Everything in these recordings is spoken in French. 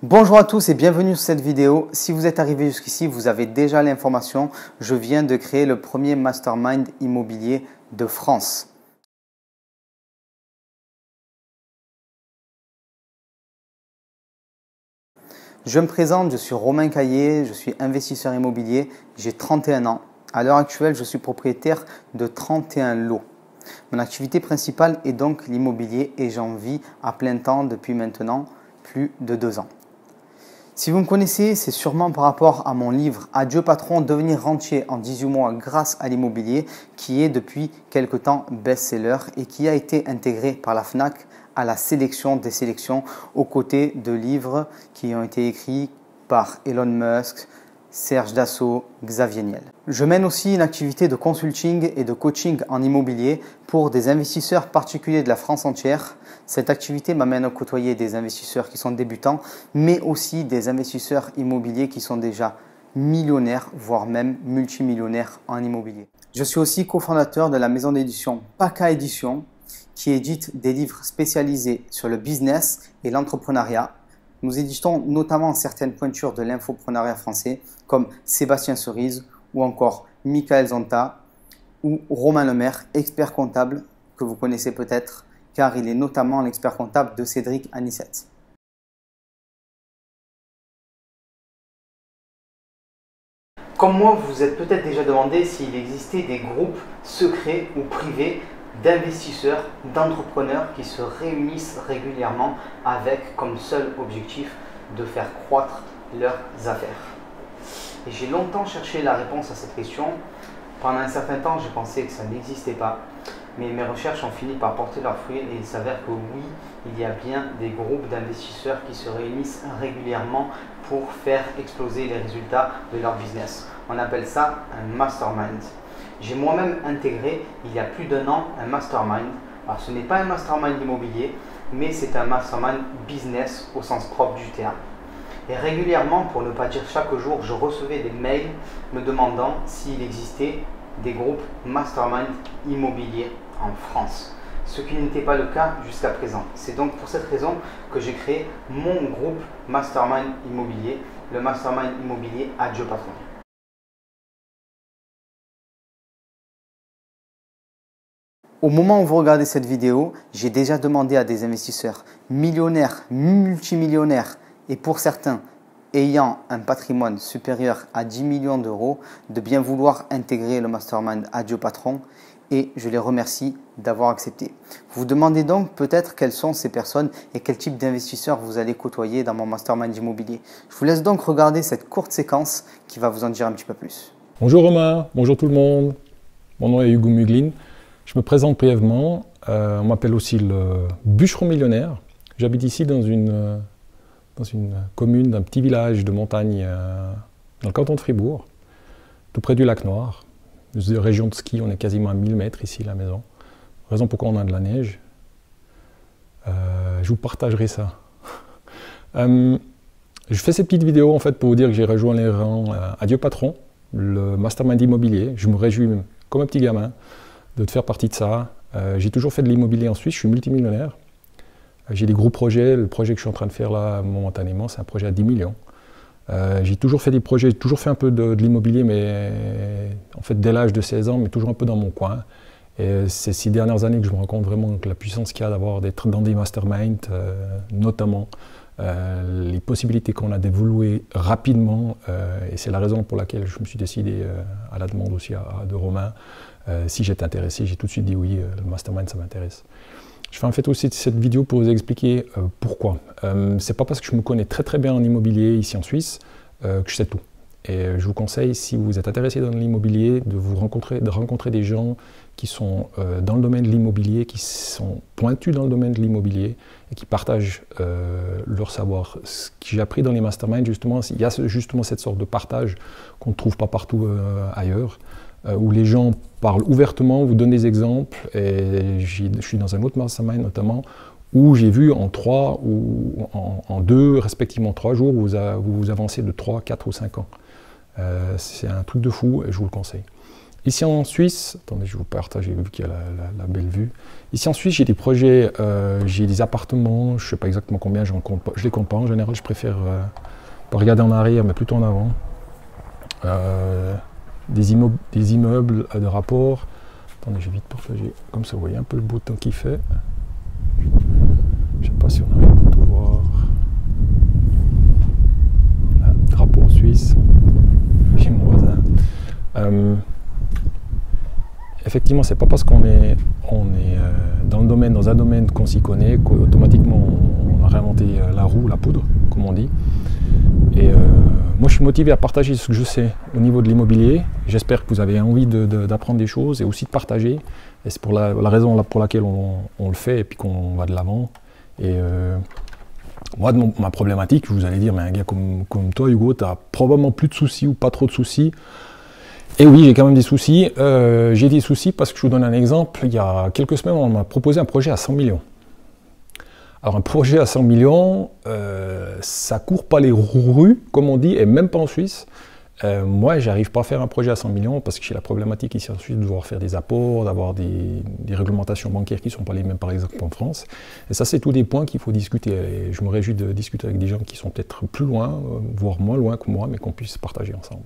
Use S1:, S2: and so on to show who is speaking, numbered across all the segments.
S1: Bonjour à tous et bienvenue sur cette vidéo. Si vous êtes arrivé jusqu'ici, vous avez déjà l'information. Je viens de créer le premier mastermind immobilier de France. Je me présente, je suis Romain Caillé, je suis investisseur immobilier, j'ai 31 ans. À l'heure actuelle, je suis propriétaire de 31 lots. Mon activité principale est donc l'immobilier et j'en vis à plein temps depuis maintenant plus de 2 ans. Si vous me connaissez, c'est sûrement par rapport à mon livre « Adieu patron, devenir rentier en 18 mois grâce à l'immobilier » qui est depuis quelque temps best-seller et qui a été intégré par la FNAC à la sélection des sélections aux côtés de livres qui ont été écrits par Elon Musk, Serge Dassault, Xavier Niel. Je mène aussi une activité de consulting et de coaching en immobilier pour des investisseurs particuliers de la France entière. Cette activité m'amène à côtoyer des investisseurs qui sont débutants, mais aussi des investisseurs immobiliers qui sont déjà millionnaires, voire même multimillionnaires en immobilier. Je suis aussi cofondateur de la maison d'édition PACA Édition, qui édite des livres spécialisés sur le business et l'entrepreneuriat. Nous éditons notamment certaines pointures de l'infoprenariat français comme Sébastien Cerise ou encore Michael Zonta ou Romain Lemaire, expert comptable que vous connaissez peut-être car il est notamment l'expert comptable de Cédric Anissette. Comme moi, vous vous êtes peut-être déjà demandé s'il existait des groupes secrets ou privés d'investisseurs, d'entrepreneurs qui se réunissent régulièrement avec comme seul objectif de faire croître leurs affaires. Et j'ai longtemps cherché la réponse à cette question. Pendant un certain temps, j'ai pensé que ça n'existait pas. Mais mes recherches ont fini par porter leurs fruits et il s'avère que oui, il y a bien des groupes d'investisseurs qui se réunissent régulièrement pour faire exploser les résultats de leur business. On appelle ça un mastermind. J'ai moi-même intégré il y a plus d'1 an un mastermind. Alors ce n'est pas un mastermind immobilier, mais c'est un mastermind business au sens propre du terme. Et régulièrement, pour ne pas dire chaque jour, je recevais des mails me demandant s'il existait des groupes mastermind immobiliers en France. Ce qui n'était pas le cas jusqu'à présent. C'est donc pour cette raison que j'ai créé mon groupe mastermind immobilier, le mastermind immobilier Adieu patron. Au moment où vous regardez cette vidéo, j'ai déjà demandé à des investisseurs millionnaires, multimillionnaires et pour certains ayant un patrimoine supérieur à 10 millions d'euros de bien vouloir intégrer le mastermind Adieu patron et je les remercie d'avoir accepté. Vous vous demandez donc peut-être quelles sont ces personnes et quel type d'investisseurs vous allez côtoyer dans mon mastermind immobilier. Je vous laisse donc regarder cette courte séquence qui va vous en dire un petit peu plus.
S2: Bonjour Romain, bonjour tout le monde. Mon nom est Hugo Muglin. Je me présente brièvement, on m'appelle aussi le bûcheron millionnaire. J'habite ici dans une commune d'un petit village de montagne dans le canton de Fribourg, tout près du lac Noir. Une région de ski, on est quasiment à 1000 mètres ici, la maison. Raison pourquoi on a de la neige. Je vous partagerai ça. Je fais cette petite vidéo en fait pour vous dire que j'ai rejoint les rangs Adieu patron, le mastermind immobilier. Je me réjouis comme un petit gamin de faire partie de ça. J'ai toujours fait de l'immobilier en Suisse, je suis multimillionnaire. J'ai des gros projets, le projet que je suis en train de faire là momentanément, c'est un projet à 10 millions. J'ai toujours fait des projets, j'ai toujours fait un peu de l'immobilier, mais en fait dès l'âge de 16 ans, mais toujours un peu dans mon coin. Et ces 6 dernières années que je me rends compte vraiment que la puissance qu'il y a d'être dans des masterminds, notamment les possibilités qu'on a d'évoluer rapidement, et c'est la raison pour laquelle je me suis décidé, à la demande aussi de Romain, si j'étais intéressé, j'ai tout de suite dit oui, le mastermind ça m'intéresse. Je fais en fait aussi cette vidéo pour vous expliquer pourquoi. C'est pas parce que je me connais très bien en immobilier ici en Suisse que je sais tout. Et je vous conseille, si vous êtes intéressé dans l'immobilier, de rencontrer des gens qui sont dans le domaine de l'immobilier, qui sont pointus dans le domaine de l'immobilier et qui partagent leur savoir. Ce que j'ai appris dans les masterminds, justement, il y a justement cette sorte de partage qu'on ne trouve pas partout ailleurs, où les gens parlent ouvertement, vous donnent des exemples. Et je suis dans un autre mastermind notamment, où j'ai vu en 3 ou en 2, respectivement 3 jours, vous avancez de 3, 4 ou 5 ans. C'est un truc de fou et je vous le conseille. ici en Suisse, attendez, je vais vous partager vu qu'il y a la belle vue. Ici en Suisse, j'ai des projets, j'ai des appartements, je ne sais pas exactement combien, je ne les compte pas. En général, je préfère pas regarder en arrière, mais plutôt en avant. Des immeubles de rapport. Attendez, je vais vite partager. Comme ça, vous voyez un peu le beau temps qu'il fait. Je ne sais pas si on arrive à tout voir. Là, drapeau suisse. J'ai mon voisin. Effectivement, c'est pas parce qu'on est dans un domaine qu'on s'y connaît qu'automatiquement on a réinventé la roue, la poudre, comme on dit. Et moi, je suis motivé à partager ce que je sais au niveau de l'immobilier. J'espère que vous avez envie d'apprendre des choses et aussi de partager. Et c'est pour la raison pour laquelle on le fait et puis qu'on va de l'avant. Et moi, ma problématique, vous allez dire, mais un gars comme toi, Hugo, tu as probablement plus de soucis ou pas trop de soucis. Et oui, j'ai quand même des soucis. J'ai des soucis parce que je vous donne un exemple. Il y a quelques semaines, on m'a proposé un projet à 100 millions. Alors un projet à 100 millions, ça court pas les rues, comme on dit, et même pas en Suisse. Moi, j'arrive pas à faire un projet à 100 millions parce que j'ai la problématique ici en Suisse de devoir faire des apports, d'avoir des réglementations bancaires qui ne sont pas les mêmes par exemple en France. Et ça, c'est tous des points qu'il faut discuter. Et je me réjouis de discuter avec des gens qui sont peut-être plus loin, voire moins loin que moi, mais qu'on puisse partager ensemble.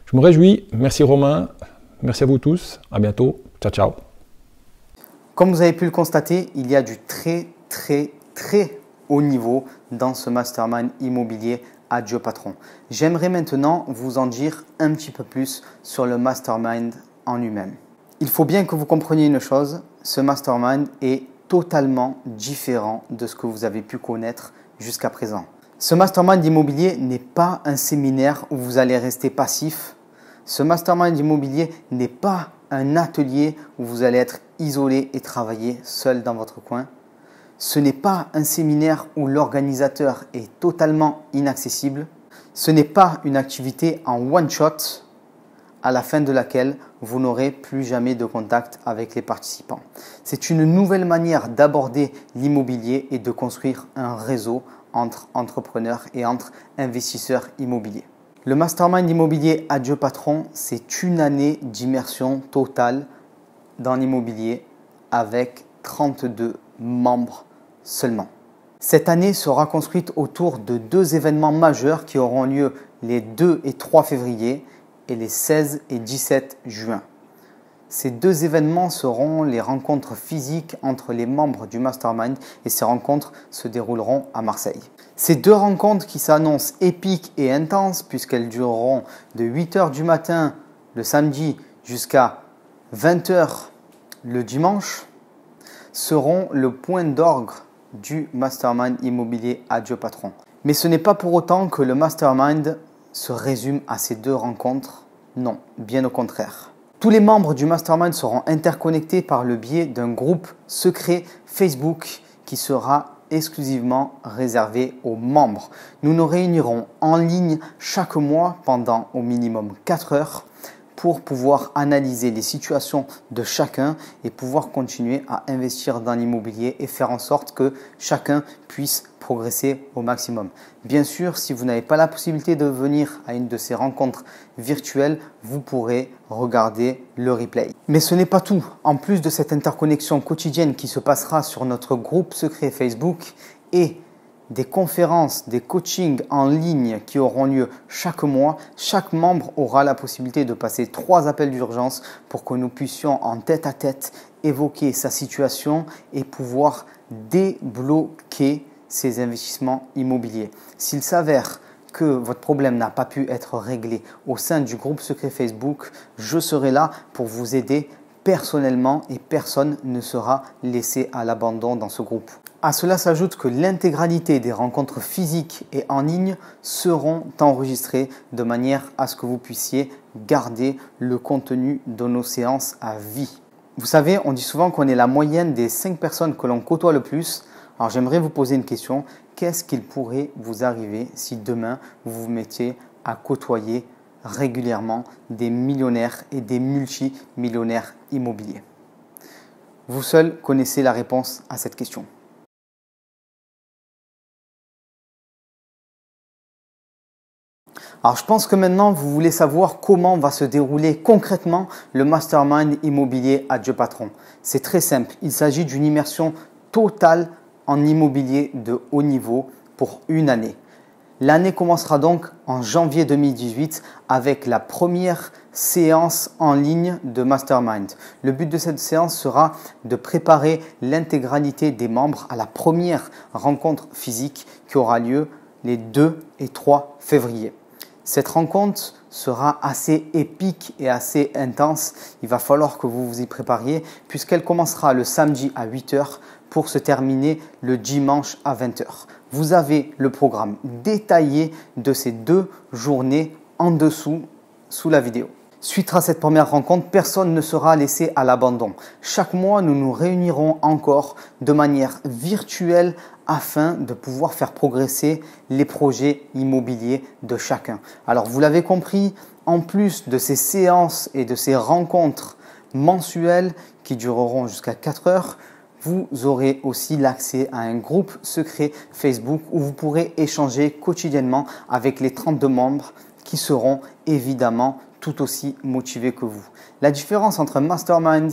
S2: Je me réjouis. Merci Romain. Merci à vous tous. À bientôt. Ciao, ciao.
S1: Comme vous avez pu le constater, il y a du très haut niveau dans ce mastermind immobilier Adieu Patron. J'aimerais maintenant vous en dire un petit peu plus sur le mastermind en lui-même. Il faut bien que vous compreniez une chose, ce mastermind est totalement différent de ce que vous avez pu connaître jusqu'à présent. Ce mastermind immobilier n'est pas un séminaire où vous allez rester passif. Ce mastermind immobilier n'est pas un atelier où vous allez être isolé et travailler seul dans votre coin. Ce n'est pas un séminaire où l'organisateur est totalement inaccessible. Ce n'est pas une activité en one-shot à la fin de laquelle vous n'aurez plus jamais de contact avec les participants. C'est une nouvelle manière d'aborder l'immobilier et de construire un réseau entre entrepreneurs et entre investisseurs immobiliers. Le mastermind immobilier Adieu Patron, c'est une année d'immersion totale dans l'immobilier avec 32 membres seulement. Cette année sera construite autour de 2 événements majeurs qui auront lieu les 2 et 3 février et les 16 et 17 juin. Ces 2 événements seront les rencontres physiques entre les membres du mastermind et ces rencontres se dérouleront à Marseille. Ces 2 rencontres qui s'annoncent épiques et intenses puisqu'elles dureront de 8 h du matin le samedi jusqu'à 20 h le dimanche seront le point d'orgue du mastermind immobilier Adieu Patron. Mais ce n'est pas pour autant que le mastermind se résume à ces 2 rencontres. Non, bien au contraire. Tous les membres du mastermind seront interconnectés par le biais d'un groupe secret Facebook qui sera exclusivement réservé aux membres. Nous nous réunirons en ligne chaque mois pendant au minimum 4 heures pour pouvoir analyser les situations de chacun et pouvoir continuer à investir dans l'immobilier et faire en sorte que chacun puisse progresser au maximum. Bien sûr, si vous n'avez pas la possibilité de venir à une de ces rencontres virtuelles, vous pourrez regarder le replay. Mais ce n'est pas tout. En plus de cette interconnexion quotidienne qui se passera sur notre groupe secret Facebook et des conférences, des coachings en ligne qui auront lieu chaque mois, chaque membre aura la possibilité de passer 3 appels d'urgence pour que nous puissions en tête à tête évoquer sa situation et pouvoir débloquer ses investissements immobiliers. S'il s'avère que votre problème n'a pas pu être réglé au sein du groupe secret Facebook, je serai là pour vous aider personnellement et personne ne sera laissé à l'abandon dans ce groupe. À cela s'ajoute que l'intégralité des rencontres physiques et en ligne seront enregistrées de manière à ce que vous puissiez garder le contenu de nos séances à vie. Vous savez, on dit souvent qu'on est la moyenne des 5 personnes que l'on côtoie le plus. Alors j'aimerais vous poser une question. Qu'est-ce qu'il pourrait vous arriver si demain vous vous mettiez à côtoyer régulièrement des millionnaires et des multimillionnaires immobiliers? Vous seul connaissez la réponse à cette question. Alors je pense que maintenant vous voulez savoir comment va se dérouler concrètement le Mastermind immobilier Adieu Patron. C'est très simple, il s'agit d'une immersion totale en immobilier de haut niveau pour une année. L'année commencera donc en janvier 2018 avec la première séance en ligne de Mastermind. Le but de cette séance sera de préparer l'intégralité des membres à la première rencontre physique qui aura lieu les 2 et 3 février. Cette rencontre sera assez épique et assez intense. Il va falloir que vous vous y prépariez puisqu'elle commencera le samedi à 8 h pour se terminer le dimanche à 20 h. Vous avez le programme détaillé de ces 2 journées en dessous sous la vidéo. Suite à cette première rencontre, personne ne sera laissé à l'abandon. Chaque mois, nous nous réunirons encore de manière virtuelle afin de pouvoir faire progresser les projets immobiliers de chacun. Alors, vous l'avez compris, en plus de ces séances et de ces rencontres mensuelles qui dureront jusqu'à 4 heures, vous aurez aussi l'accès à un groupe secret Facebook où vous pourrez échanger quotidiennement avec les 32 membres qui seront évidemment tout aussi motivés que vous. La différence entre Mastermind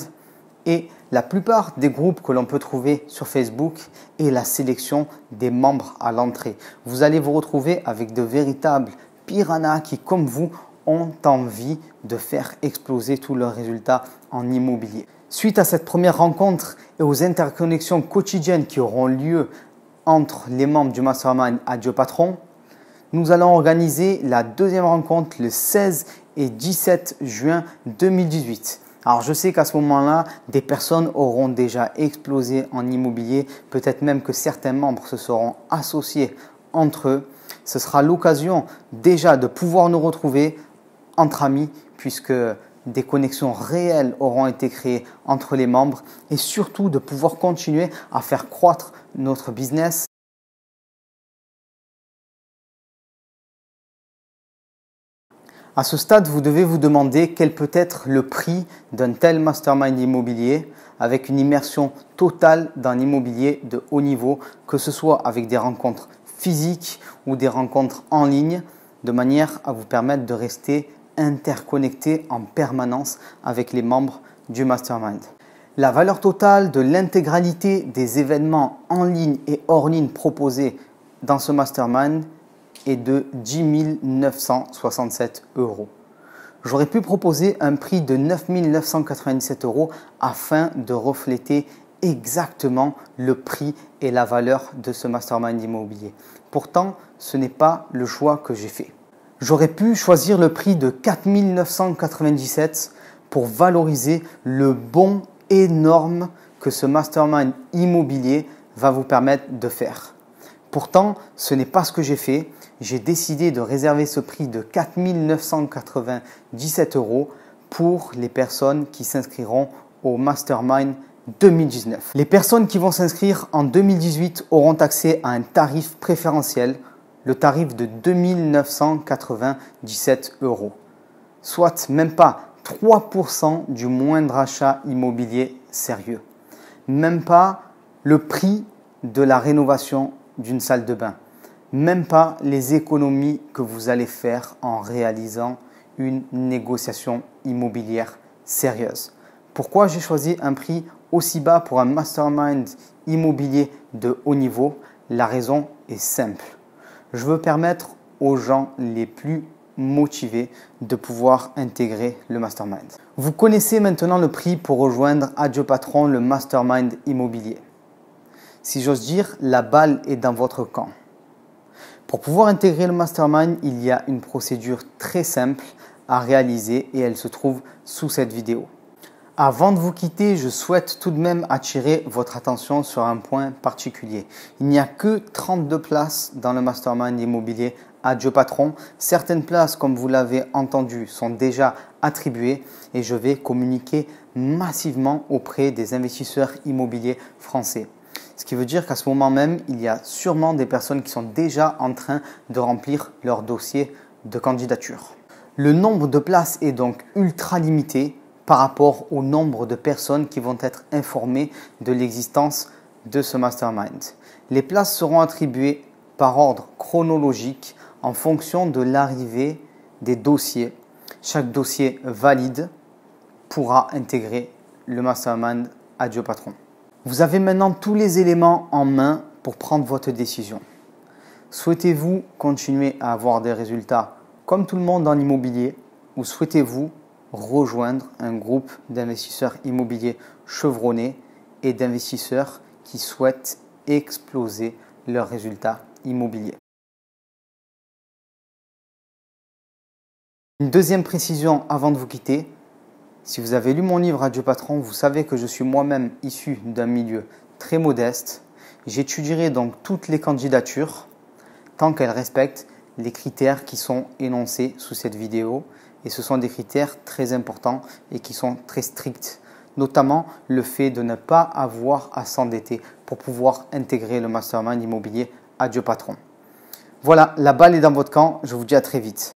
S1: et la plupart des groupes que l'on peut trouver sur Facebook est la sélection des membres à l'entrée. Vous allez vous retrouver avec de véritables piranhas qui, comme vous, ont envie de faire exploser tous leurs résultats en immobilier. Suite à cette première rencontre et aux interconnexions quotidiennes qui auront lieu entre les membres du Mastermind Adieu Patron, nous allons organiser la deuxième rencontre le 16 et 17 juin 2018. Alors je sais qu'à ce moment-là, des personnes auront déjà explosé en immobilier, peut-être même que certains membres se seront associés entre eux. Ce sera l'occasion déjà de pouvoir nous retrouver entre amis puisque des connexions réelles auront été créées entre les membres et surtout de pouvoir continuer à faire croître notre business. À ce stade, vous devez vous demander quel peut être le prix d'un tel mastermind immobilier avec une immersion totale dans l'immobilier de haut niveau, que ce soit avec des rencontres physiques ou des rencontres en ligne, de manière à vous permettre de rester interconnecté en permanence avec les membres du mastermind. La valeur totale de l'intégralité des événements en ligne et hors ligne proposés dans ce mastermind est de 10 967 €. J'aurais pu proposer un prix de 9 997 € afin de refléter exactement le prix et la valeur de ce mastermind immobilier. Pourtant, ce n'est pas le choix que j'ai fait. J'aurais pu choisir le prix de 4 997 € pour valoriser le bond énorme que ce mastermind immobilier va vous permettre de faire. Pourtant, ce n'est pas ce que j'ai fait. J'ai décidé de réserver ce prix de 4 997 € pour les personnes qui s'inscriront au Mastermind 2019. Les personnes qui vont s'inscrire en 2018 auront accès à un tarif préférentiel, le tarif de 2 997 €, soit même pas 3% du moindre achat immobilier sérieux, même pas le prix de la rénovation d'une salle de bain, même pas les économies que vous allez faire en réalisant une négociation immobilière sérieuse. Pourquoi j'ai choisi un prix aussi bas pour un mastermind immobilier de haut niveau? La raison est simple. Je veux permettre aux gens les plus motivés de pouvoir intégrer le mastermind. Vous connaissez maintenant le prix pour rejoindre Adieu Patron, le mastermind immobilier. Si j'ose dire, la balle est dans votre camp. Pour pouvoir intégrer le mastermind, il y a une procédure très simple à réaliser et elle se trouve sous cette vidéo. Avant de vous quitter, je souhaite tout de même attirer votre attention sur un point particulier. Il n'y a que 32 places dans le mastermind immobilier Adieu Patron. Certaines places, comme vous l'avez entendu, sont déjà attribuées et je vais communiquer massivement auprès des investisseurs immobiliers français. Ce qui veut dire qu'à ce moment même, il y a sûrement des personnes qui sont déjà en train de remplir leur dossier de candidature. Le nombre de places est donc ultra limité par rapport au nombre de personnes qui vont être informées de l'existence de ce mastermind. Les places seront attribuées par ordre chronologique en fonction de l'arrivée des dossiers. Chaque dossier valide pourra intégrer le mastermind Adieu Patron. Vous avez maintenant tous les éléments en main pour prendre votre décision. Souhaitez-vous continuer à avoir des résultats comme tout le monde dans l'immobilier ou souhaitez-vous rejoindre un groupe d'investisseurs immobiliers chevronnés et d'investisseurs qui souhaitent exploser leurs résultats immobiliers? Une deuxième précision avant de vous quitter. Si vous avez lu mon livre Adieu Patron, vous savez que je suis moi-même issu d'un milieu très modeste. J'étudierai donc toutes les candidatures tant qu'elles respectent les critères qui sont énoncés sous cette vidéo. Et ce sont des critères très importants et qui sont très stricts. Notamment le fait de ne pas avoir à s'endetter pour pouvoir intégrer le mastermind immobilier Adieu Patron. Voilà, la balle est dans votre camp. Je vous dis à très vite.